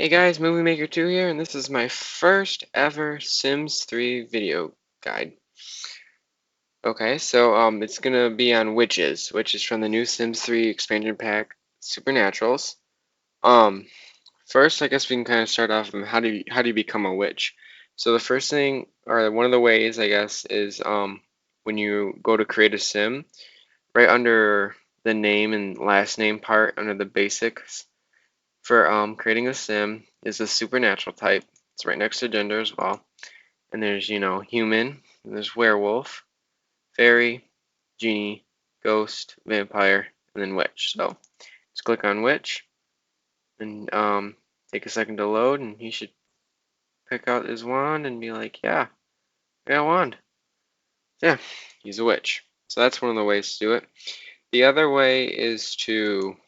Hey guys, Movie Maker 2 here, and this is my first ever Sims 3 video guide. Okay, so it's gonna be on witches, which is from the new Sims 3 expansion pack, Supernaturals. Um, First, I guess we can kind of start off with how do you become a witch. So the first thing, or one of the ways, I guess, is when you go to create a sim, right under the name and last name part, under the basics. For creating a sim is the supernatural type. It's right next to gender as well. And there's, human, and there's werewolf, fairy, genie, ghost, vampire, and then witch. So just click on witch and take a second to load, and he should pick out his wand and be like, yeah, I got a wand. Yeah, he's a witch. So that's one of the ways to do it. The other way is to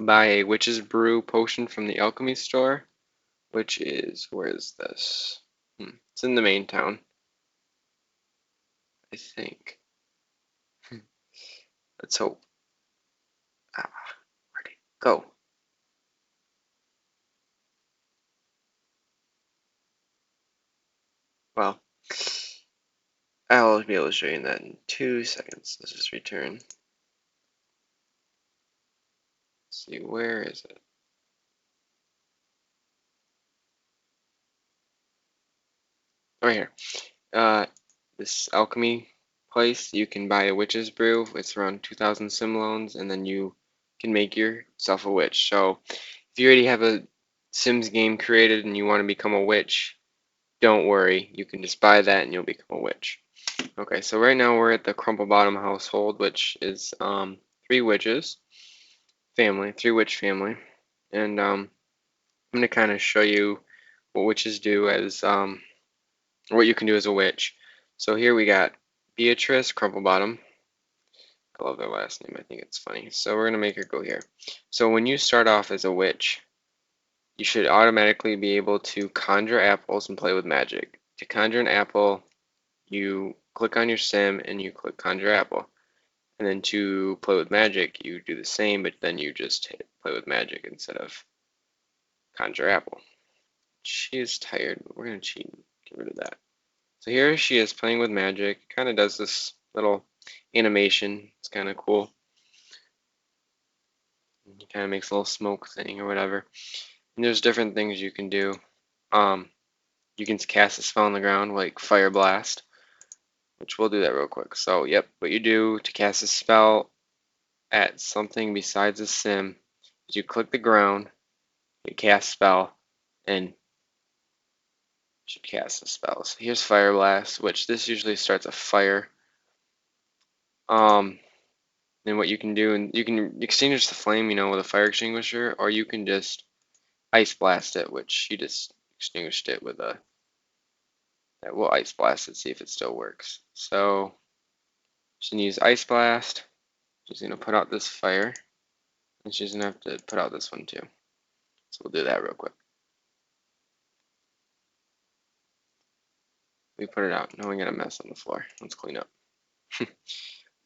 buy a witch's brew potion from the alchemy store, which is, where is this? It's in the main town, I think. Let's hope. Where'd it go? Well, I'll be able to show you that in 2 seconds. Let's just return. Let's see, where is it? Right here. This alchemy place, you can buy a witch's brew. It's around 2,000 simoleons, and then you can make yourself a witch. So if you already have a Sims game created and you want to become a witch, don't worry. You can just buy that and you'll become a witch. Okay, so right now we're at the Crumple Bottom household, which is 3 witches family, 3 witch family, and I'm going to kind of show you what witches do as what you can do as a witch. So here we got Beatrice Crumplebottom. I love their last name. I think it's funny. So we're going to make her go here. So when you start off as a witch, you should automatically be able to conjure apples and play with magic. To conjure an apple, you click on your sim and you click conjure apple. And then to play with magic, you do the same, but then you just hit play with magic instead of conjure apple. She is tired, but we're going to cheat and get rid of that. So here she is playing with magic. Kind of does this little animation. It's kind of cool. He kind of makes a little smoke thing or whatever. And there's different things you can do. You can cast a spell on the ground like Fire Blast, which we'll do that real quick. So, yep, what you do to cast a spell at something besides a sim is you click the ground, you cast spell, and you should cast a spell. So here's Fire Blast, which this usually starts a fire. Then what you can do, and you can extinguish the flame, with a fire extinguisher, or you can just ice blast it, which she just extinguished it with a. We'll ice blast it, see if it still works. So she's gonna use ice blast. She's gonna put out this fire, and she's gonna have to put out this one too. So we'll do that real quick. We put it out. Now we got a mess on the floor. Let's clean up.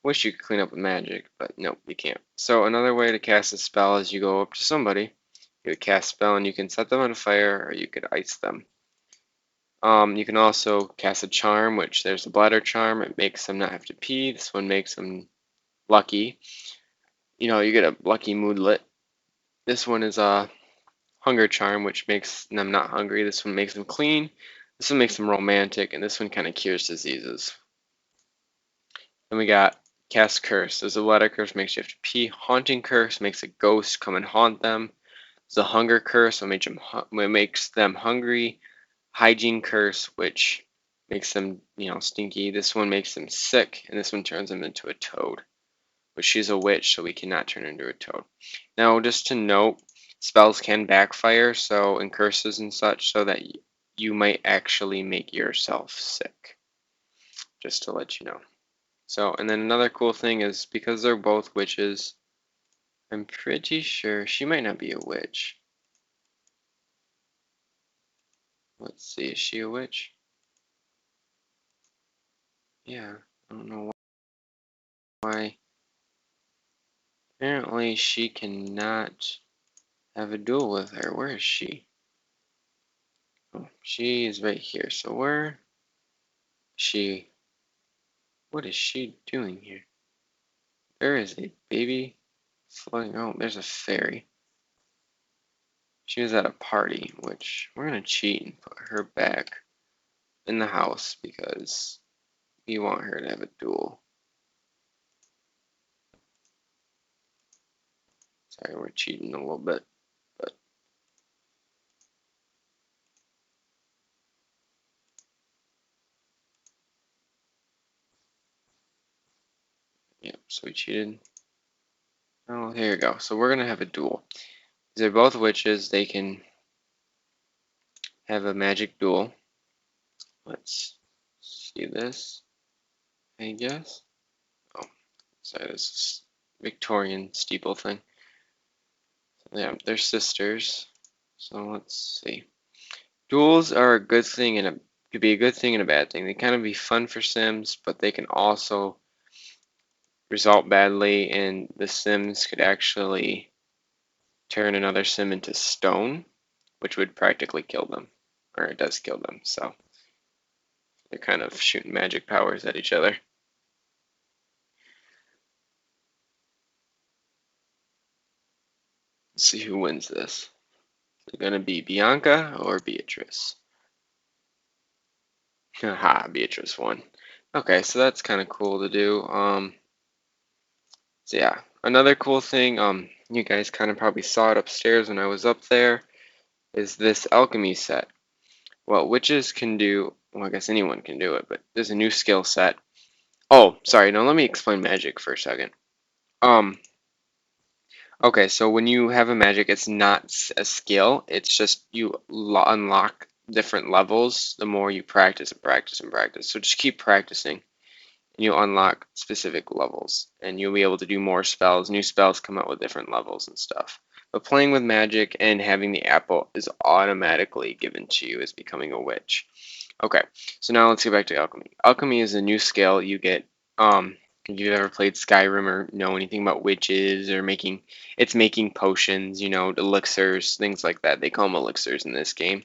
Wish you could clean up with magic, but nope, you can't. So another way to cast a spell is you go up to somebody, you would cast spell, and you can set them on fire, or you could ice them. You can also cast a charm, which there's a bladder charm. It makes them not have to pee. This one makes them lucky. You get a lucky moodlet. This one is a hunger charm, which makes them not hungry. This one makes them clean. This one makes them romantic, and this one kind of cures diseases. Then we got cast curse. There's a bladder curse, makes you have to pee. Haunting curse makes a ghost come and haunt them. There's a hunger curse, it makes them hungry. Hygiene curse, which makes them, stinky. This one makes them sick, and this one turns them into a toad. But she's a witch, so we cannot turn her into a toad. Now, just to note, spells can backfire, so in curses and such, so that you might actually make yourself sick. Just to let you know. So, and then another cool thing is, because they're both witches, I'm pretty sure she might not be a witch. Let's see, is she a witch? Yeah, I don't know why. Apparently she cannot have a duel with her. Where is she? Oh, she is right here. So where she? What is she doing here? There is a baby floating. Oh, there's a fairy. She was at a party, which we're gonna cheat and put her back in the house because we want her to have a duel. Sorry, we're cheating a little bit, but yeah, so we cheated. Oh, here you go. So we're gonna have a duel. They're both witches. They can have a magic duel. Let's see this, I guess. Oh, sorry, this is Victorian steeple thing. Yeah, they're sisters. So let's see. Duels are a good thing and could be a good thing and a bad thing. They kind of be fun for Sims, but they can also result badly, and the Sims could actually turn another Sim into stone, which would practically kill them, or it does kill them. So they're kind of shooting magic powers at each other. Let's see who wins this. Is it gonna be Bianca or Beatrice? Haha, Beatrice won. Okay, so that's kind of cool to do. So yeah, another cool thing, you guys kind of probably saw it upstairs when I was up there, is this alchemy set. What witches can do, well, I guess anyone can do it, but there's a new skill set. Oh, sorry, no, let me explain magic for a second. Um, okay, so when you have a magic, it's not a skill, it's just you unlock different levels the more you practice and practice and practice. So just keep practicing. And you'll unlock specific levels and you'll be able to do more spells. New spells come out with different levels and stuff. But playing with magic and having the apple is automatically given to you as becoming a witch. Okay, so now let's get back to alchemy. Alchemy is a new skill you get. If you've ever played Skyrim or know anything about witches or making potions, elixirs, things like that. They call them elixirs in this game.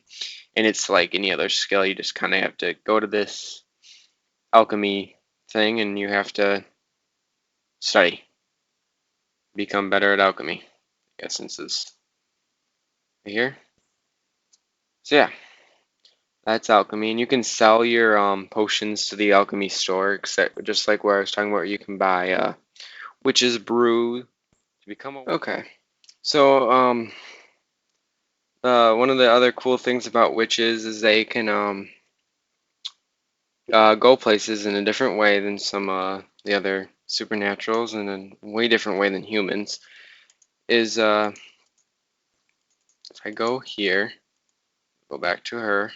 And it's like any other skill, you just kind of have to go to this alchemy thing and you have to study, become better at alchemy. Essence is right here. So yeah, that's alchemy, and you can sell your potions to the alchemy store, except just like where I was talking about, you can buy witch's brew to become a. Okay, so one of the other cool things about witches is they can go places in a different way than some the other supernaturals, and a way different way than humans. Is if I go here, go back to her.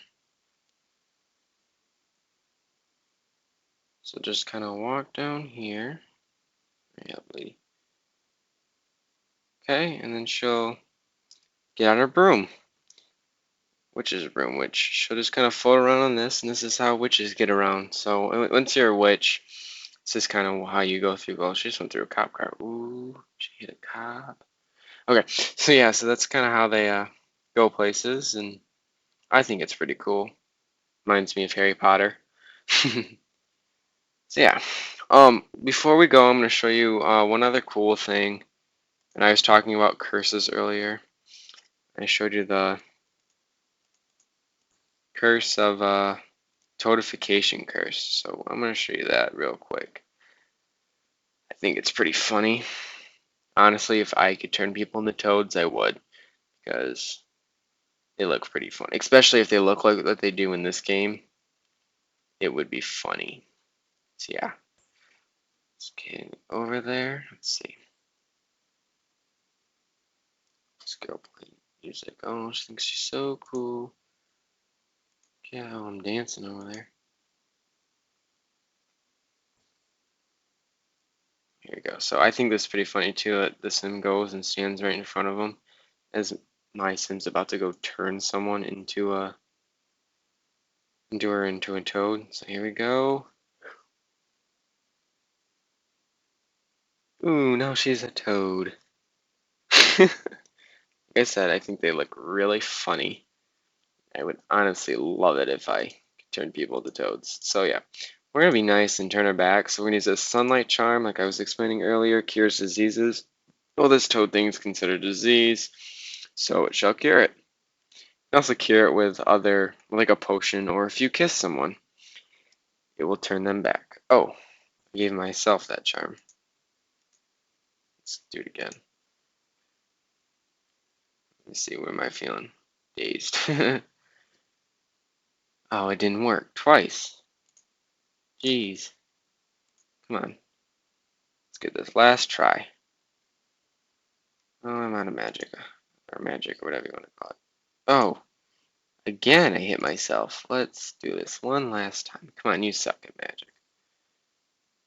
So just kind of walk down here. Yeah, lady. Okay, and then she'll get out her broom, witch's broom, which she'll just kind of float around on this, and this is how witches get around. So once you're a witch, this is kind of how you go through. Oh, she just went through a cop car. Ooh, she hit a cop. Okay, so yeah, so that's kind of how they go places, and I think it's pretty cool. Reminds me of Harry Potter. So yeah, before we go, I'm going to show you one other cool thing. And I was talking about curses earlier. I showed you the curse of toadification curse. So I'm going to show you that real quick. I think it's pretty funny. Honestly, if I could turn people into toads, I would, because they look pretty funny. Especially if they look like what they do in this game, it would be funny. So yeah, let's get over there. Let's see. This girl playing music. Oh, she thinks she's so cool. Yeah, how I'm dancing over there. Here we go. So I think this is pretty funny too that the sim goes and stands right in front of him as my sim's about to go turn someone into into a toad. So here we go. Ooh, now she's a toad. Like I said, I think they look really funny. I would honestly love it if I could turn people to toads. So yeah, we're gonna be nice and turn our back. So we're gonna use a sunlight charm, like I was explaining earlier, cures diseases. Well, this toad thing is considered a disease, so it shall cure it. You can also cure it with other, like a potion, or if you kiss someone, it will turn them back. Oh, I gave myself that charm. Let's do it again. Let me see, where am I feeling? Dazed. Oh, it didn't work. Twice. Jeez. Come on. Let's get this last try. Oh, I'm out of magic. Or magic, or whatever you want to call it. Oh, again I hit myself. Let's do this one last time. Come on, you suck at magic.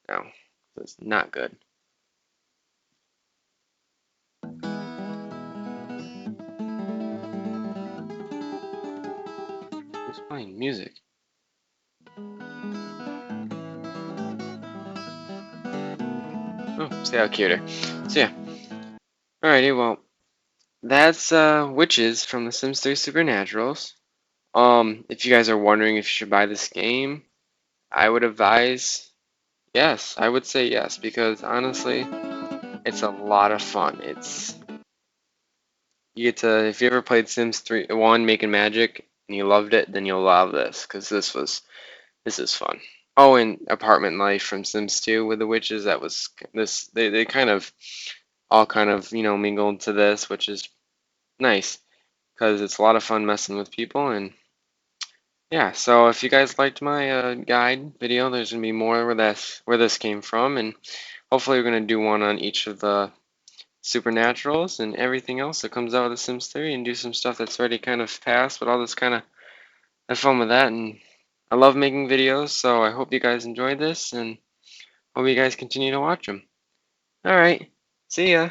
No, this is not good. Who's playing music? Oh, see how cute. So yeah. Alrighty, well, that's Witches from The Sims 3 Supernaturals. If you guys are wondering if you should buy this game, I would advise yes. I would say yes, because honestly, it's a lot of fun. You get to, if you ever played Sims 3 1 Making Magic and you loved it, then you'll love this, because this is fun. Oh, and Apartment Life from Sims 2 with the witches, that was this they kind of all kind of, mingled into this, which is nice because it's a lot of fun messing with people. And yeah, so if you guys liked my guide video, there's gonna be more where this came from, and hopefully we're gonna do one on each of the supernaturals and everything else that comes out of The Sims 3, and do some stuff that's already kind of past, but all this kind of have fun with that. And I love making videos, so I hope you guys enjoyed this, and hope you guys continue to watch them. All right, see ya.